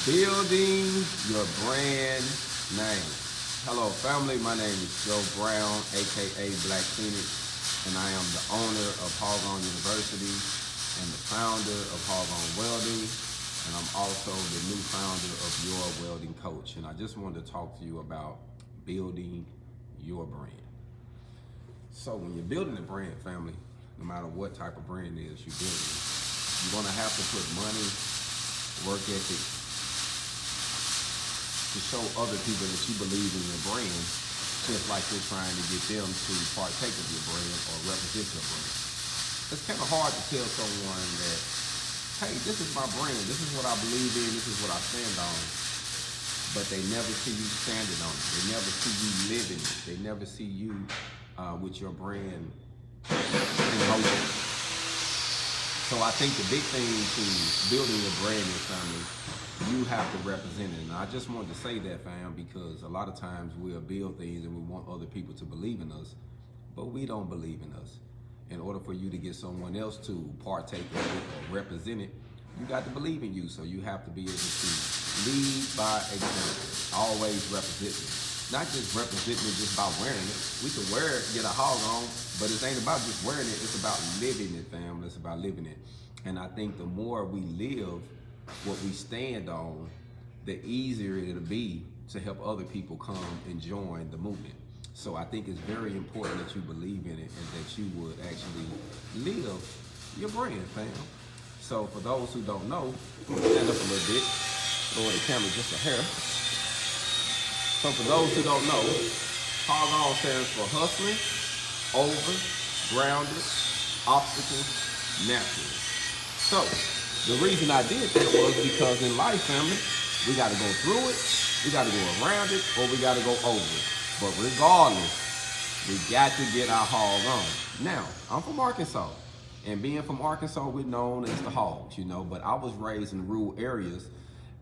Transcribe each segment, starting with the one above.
Building your brand name. Hello family, my name is Joe Brown, aka Black Feniks, and I am the owner of HogOn2017 and the founder of HogOn Welding, and I'm also the new founder of Your Welding Coach. And I just wanted to talk to you about building your brand. So when you're building a brand, family, no matter what type of brand it is you're building, you're gonna have to put money, work ethic, to show other people that you believe in your brand, just like you're trying to get them to partake of your brand or represent your brand. It's kind of hard to tell someone that, hey, this is my brand, this is what I believe in, this is what I stand on, but they never see you standing on it. They never see you living it. They never see you with your brand in motion. So I think the big thing to building your brand is, family, you have to represent it. And I just wanted to say that, fam, because a lot of times we'll build things and we want other people to believe in us, but we don't believe in us. In order for you to get someone else to partake of it or represent it, you got to believe in you. So you have to be able to lead by example. Always represent me. Not just represent me just by wearing it. We can wear it, get a hog on, but it ain't about just wearing it. It's about living it, fam. It's about living it. And I think the more we live what we stand on, the easier it'll be to help other people come and join the movement. So I think it's very important that you believe in it and that you would actually live your brand, fam. So for those who don't know, I'm gonna stand up a little bit, lower the camera just a hair. So for those who don't know, HogOn stands for hustling, over, grounded, obstacles, naturally. So the reason I did that was because in life, family, we got to go through it, we got to go around it, or we got to go over it. But regardless, we got to get our hog on. Now, I'm from Arkansas, and being from Arkansas, we're known as the hogs, you know, but I was raised in rural areas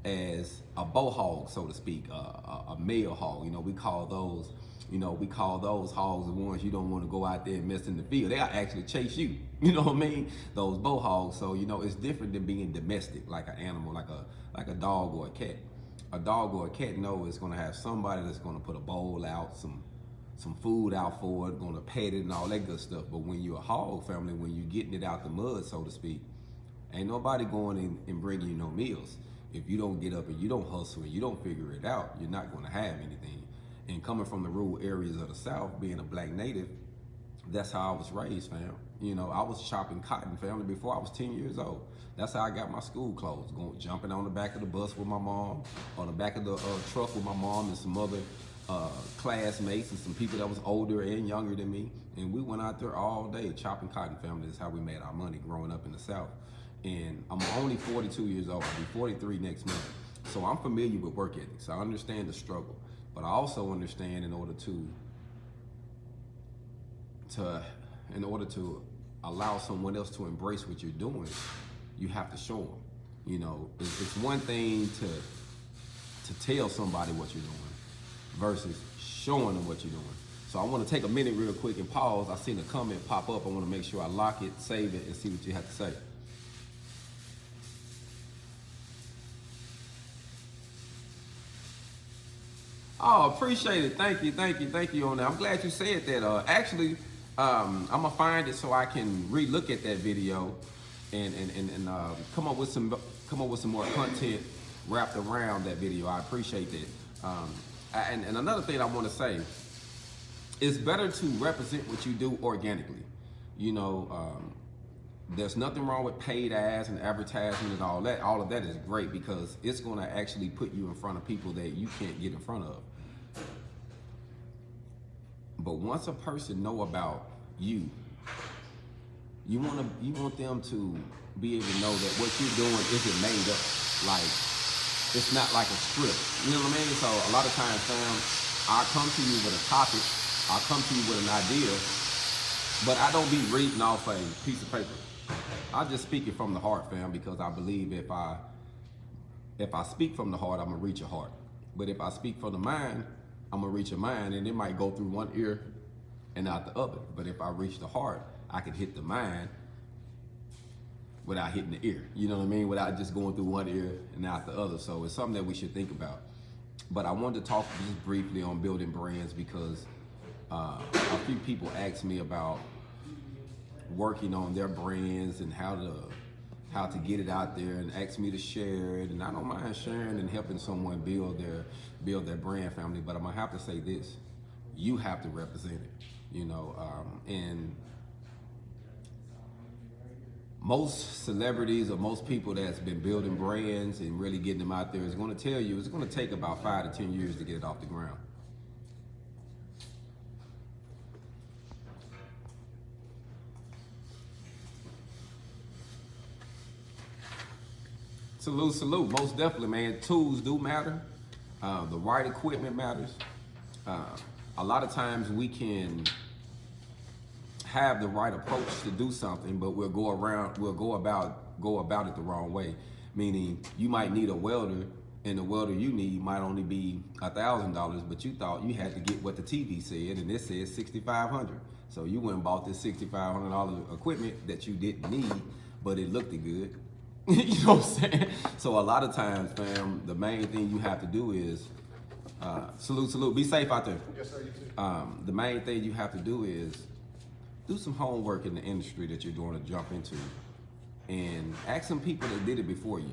as a bow hog, so to speak, a male hog. You know, we call those hogs the ones you don't want to go out there and mess in the field. They'll actually chase you. You know what I mean? Those bow hogs. So, you know, it's different than being domestic, like an animal, like a dog or a cat. A dog or a cat knows it's gonna have somebody that's gonna put a bowl out, some food out for it, gonna pet it and all that good stuff. But when you're a hog, family, when you're getting it out the mud, so to speak, ain't nobody going in and bringing you no meals. If you don't get up and you don't hustle and you don't figure it out, you're not gonna have anything. And coming from the rural areas of the South, being a black native, that's how I was raised, fam. You know, I was chopping cotton, family, before I was 10 years old. That's how I got my school clothes, jumping on the back of the bus with my mom, on the back of the truck with my mom and some other classmates and some people that was older and younger than me. And we went out there all day chopping cotton, family. That's how we made our money growing up in the South. And I'm only 42 years old. I'll be 43 next month. So I'm familiar with work ethics. I understand the struggle. But I also understand in order to allow someone else to embrace what you're doing, you have to show them. You know, it's one thing to tell somebody what you're doing versus showing them what you're doing. So I want to take a minute real quick and pause. I seen a comment pop up. I want to make sure I lock it, save it, and see what you have to say. Oh, appreciate it. Thank you on that. I'm glad you said that. Actually, I'm gonna find it so I can re-look at that video and come up with some more content wrapped around that video. I appreciate that. And another thing I want to say, it's better to represent what you do organically. You know, there's nothing wrong with paid ads and advertisement and all that. All of that is great because it's going to actually put you in front of people that you can't get in front of. But once a person know about you, you want them to be able to know that what you're doing isn't made up. Like, it's not like a script. You know what I mean? So a lot of times, fam, I come to you with a topic, I come to you with an idea, but I don't be reading off a piece of paper. I just speak it from the heart, fam, because I believe if I speak from the heart, I'm gonna reach your heart. But if I speak from the mind, I'm gonna reach your mind, and it might go through one ear and out the other. But if I reach the heart, I can hit the mind without hitting the ear. You know what I mean? Without just going through one ear and out the other. So it's something that we should think about. But I wanted to talk just briefly on building brands because a few people asked me about working on their brands and how to get it out there, and asked me to share it. And I don't mind sharing and helping someone build their brand, family. But I'm gonna have to say this: you have to represent it. You know, and most celebrities or most people that's been building brands and really getting them out there is going to tell you it's going to take about 5 to 10 years to get it off the ground. Salute. Most definitely, man. Tools do matter. The right equipment matters. A lot of times we can have the right approach to do something, but we'll go about it the wrong way. Meaning, you might need a welder, and the welder you need might only be $1,000, but you thought you had to get what the TV said, and it says $6,500. So you went and bought this $6,500 equipment that you didn't need, but it looked good. You know what I'm saying? So a lot of times, fam, the main thing you have to do is salute. Be safe out there. Yes, sir. You too. The main thing you have to do is do some homework in the industry that you're going to jump into, and ask some people that did it before you,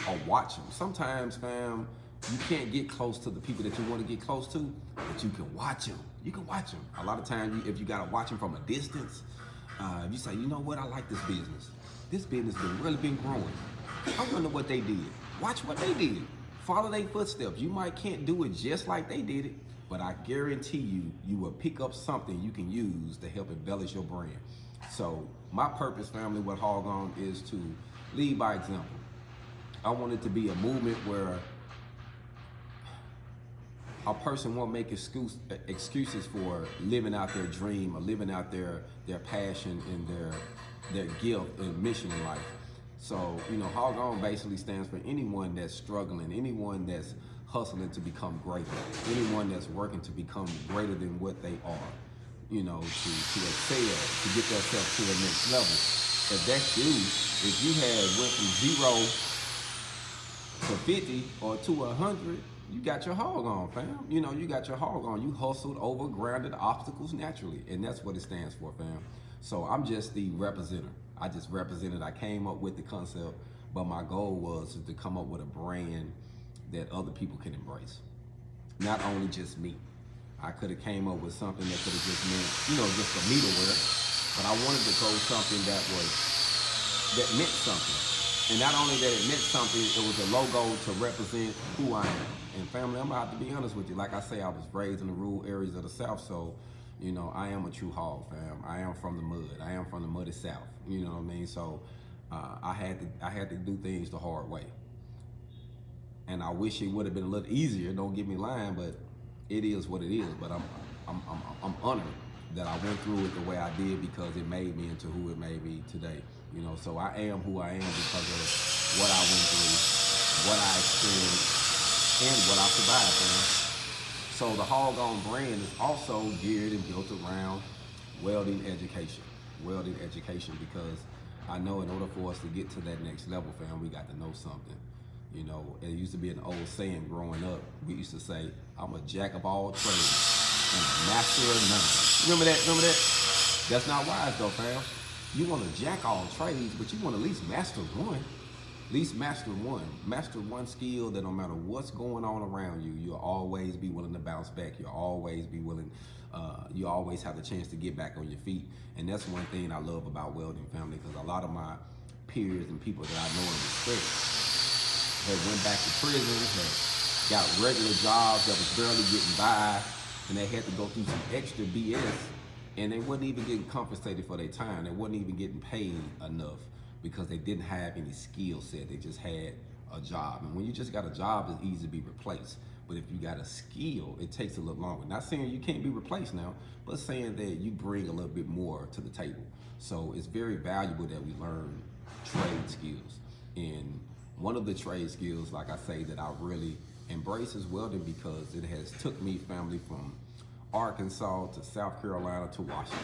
or watch them. Sometimes, fam, you can't get close to the people that you want to get close to, but you can watch them. You can watch them. A lot of times, if you got to watch them from a distance, if you say, you know what, I like this business. This business really been growing. I wonder what they did. Watch what they did. Follow their footsteps. You might can't do it just like they did it, but I guarantee you will pick up something you can use to help embellish your brand. So my purpose, family, with HogOn is to lead by example. I want it to be a movement where a person won't make excuses for living out their dream or living out their passion and their gift and mission in life. So, you know, HogOn basically stands for anyone that's struggling, anyone that's hustling to become greater, anyone that's working to become greater than what they are, you know, to excel, to get themselves to the next level. If that's you, if you had went from 0 to 50 or to 100, you got your HogOn, fam. You know, you got your HogOn. You hustled over grounded obstacles naturally, and that's what it stands for, fam. So I'm just the representative. I just represented. I came up with the concept, but my goal was to come up with a brand that other people can embrace. Not only just me. I could have came up with something that could have just meant, you know, just for me to wear, but I wanted to go something that meant something. And not only that it meant something, it was a logo to represent who I am. And family, I'm gonna have to be honest with you. Like I say, I was raised in the rural areas of the South, so, you know, I am a true hog, fam. I am from the mud. I am from the muddy South. You know what I mean? So I had to do things the hard way. And I wish it would have been a little easier. Don't get me lying, but it is what it is. But I'm honored that I went through it the way I did because it made me into who it made me today. You know, so I am who I am because of what I went through, what I experienced, and what I survived, man. So the HogOn brand is also geared and built around welding education. Welding education, because I know in order for us to get to that next level, fam, we got to know something. You know, it used to be an old saying growing up. We used to say, I'm a jack of all trades and a master of none. Remember that? Remember that? That's not wise though, fam. You want to jack all trades, but you want to at least master one. At least master one. Master one skill that no matter what's going on around you, you'll always be willing to bounce back. You'll always be willing, you always have the chance to get back on your feet. And that's one thing I love about welding, family, because a lot of my peers and people that I know and respect had went back to prison, had got regular jobs that was barely getting by, and they had to go through some extra BS, and they wasn't even getting compensated for their time. They wasn't even getting paid enough because they didn't have any skill set. They just had a job. And when you just got a job, it's easy to be replaced. But if you got a skill, it takes a little longer. Not saying you can't be replaced now, but saying that you bring a little bit more to the table. So it's very valuable that we learn trade skills. And one of the trade skills, like I say, that I really embrace is welding because it has took me, family, from Arkansas to South Carolina to Washington.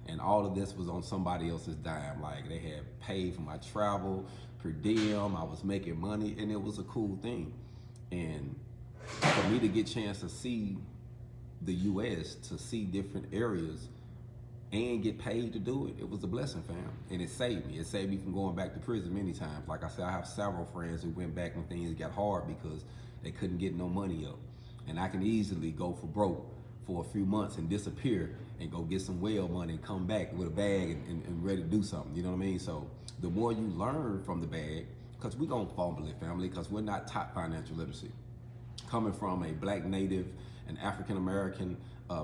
And all of this was on somebody else's dime. Like, they had paid for my travel, per diem, I was making money, and it was a cool thing. And for me to get a chance to see the US, to see different areas, and get paid to do it, it was a blessing, fam. And it saved me. It saved me from going back to prison many times. Like I said, I have several friends who went back when things got hard because they couldn't get no money up. And I can easily go for broke for a few months and disappear and go get some weld money and come back with a bag and ready to do something, you know what I mean? So the more you learn from the bag, because we don't fumble it, family, because we're not taught financial literacy. Coming from a black, native, and African-American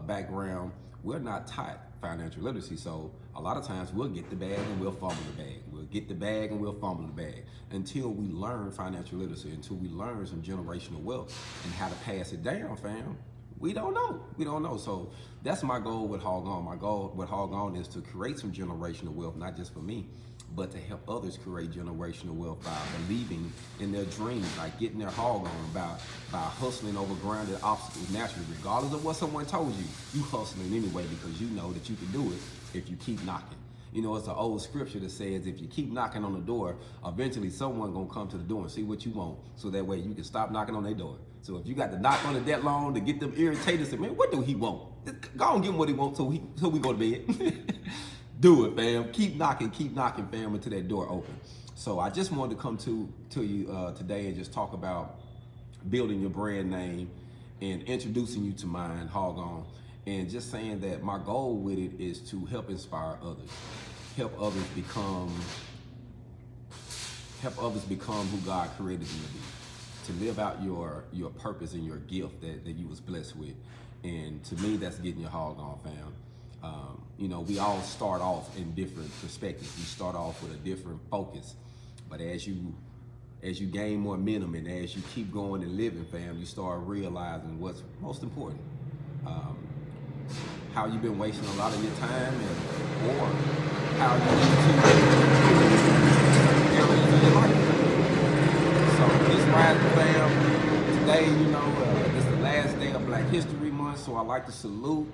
background, we're not taught financial literacy. So a lot of times we'll get the bag and we'll fumble the bag. We'll get the bag and we'll fumble the bag until we learn financial literacy, until we learn some generational wealth and how to pass it down, fam. We don't know. We don't know. So that's my goal with HogOn. My goal with HogOn is to create some generational wealth, not just for me, but to help others create generational wealth by believing in their dreams, like getting their HogOn, by hustling over grounded obstacles naturally. Regardless of what someone told you, you hustling anyway because you know that you can do it if you keep knocking. You know, it's an old scripture that says if you keep knocking on the door, eventually someone gonna come to the door and see what you want, so that way you can stop knocking on their door. So if you got to knock on it that long to get them irritated, say, man, what do he want? Go and give him what he wants so we go to bed. Do it, fam. Keep knocking, fam, until that door open. So I just wanted to come to you today and just talk about building your brand name and introducing you to mine, HogOn, and just saying that my goal with it is to help inspire others, help others become who God created them to be, to live out your purpose and your gift that you was blessed with. And to me, that's getting your HogOn, fam. You know, we all start off in different perspectives. We start off with a different focus, but as you gain more momentum and as you keep going and living, fam, you start realizing what's most important. How you've been wasting a lot of your time, or how you need to areas of your life. So this rising, fam, today, you know, this is the last day of Black History Month, so I like to salute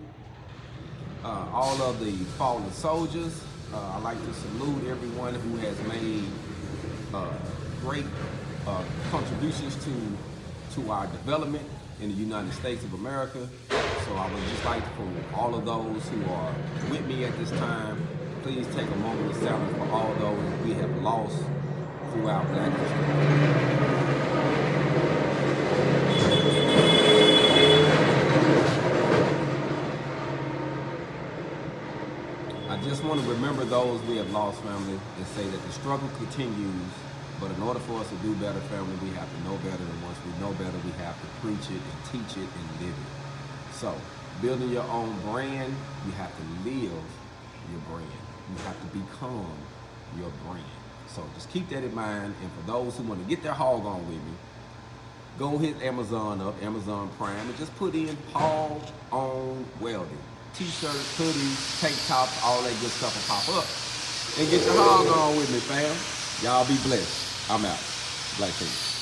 all of the fallen soldiers. I like to salute everyone who has made great contributions to our development in the United States of America. So I would just like for all of those who are with me at this time, please take a moment of silence for all those we have lost throughout Black history. I just want to remember those we have lost, family, and say that the struggle continues, but in order for us to do better, family, we have to know better, and once we know better, we have to preach it and teach it and live it. So, building your own brand, you have to live your brand. You have to become your brand. So just keep that in mind, and for those who want to get their HogOn with me, go hit Amazon up, Amazon Prime, and just put in HogOn Welding. T-shirts, hoodies, tank tops, all that good stuff will pop up. And get your HogOn with me, fam. Y'all be blessed. I'm out. Black Feniks.